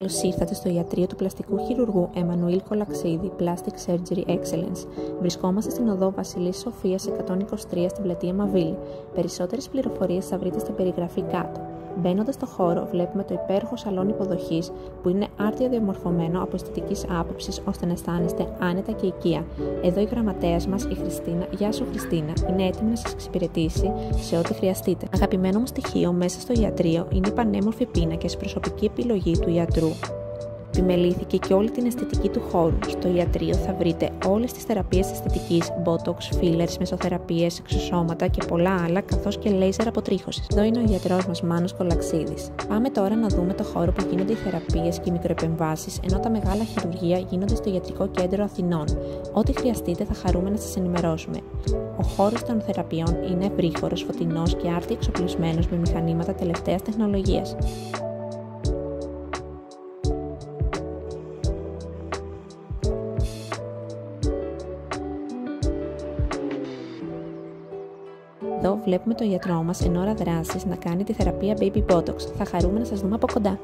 Καλώς ήρθατε στο ιατρείο του πλαστικού χειρουργού Εμμανουήλ Κολαξίδη, Plastic Surgery Excellence. Βρισκόμαστε στην οδό Βασιλής Σοφίας 123 στην πλατεία Μαβίλη. Περισσότερες πληροφορίες θα βρείτε στην περιγραφή κάτω. Μπαίνοντας στο χώρο, βλέπουμε το υπέροχο σαλόνι υποδοχής που είναι άρτια διαμορφωμένο από αισθητικής άποψης ώστε να αισθάνεστε άνετα και οικεία. Εδώ η γραμματέας μας, η Χριστίνα, γεια σου Χριστίνα, είναι έτοιμη να σας εξυπηρετήσει σε ό,τι χρειαστείτε. Αγαπημένο μου στοιχείο μέσα στο ιατρείο είναι οι πανέμορφοι πίνακες, προσωπική επιλογή του ιατρού. Επιμελήθηκε και όλη την αισθητική του χώρου. Στο ιατρείο θα βρείτε όλες τις θεραπείες αισθητικής, botox, fillers, μεσοθεραπείες, εξωσώματα και πολλά άλλα, καθώς και λέιζερ αποτρίχωσης. Εδώ είναι ο γιατρός μας Μάνος Κολαξίδης. Πάμε τώρα να δούμε το χώρο που γίνονται οι θεραπείες και οι μικροεπεμβάσεις, ενώ τα μεγάλα χειρουργεία γίνονται στο Ιατρικό Κέντρο Αθηνών. Ό,τι χρειαστείτε θα χαρούμε να σας ενημερώσουμε. Ο χώρος των θεραπείων είναι ευρύχωρος, φωτεινός και άρτια εξοπλισμένος με μηχανήματα τελευταίας τεχνολογίας. Εδώ βλέπουμε τον γιατρό μας εν ώρα δράσης να κάνει τη θεραπεία Baby Botox. Θα χαρούμε να σας δούμε από κοντά.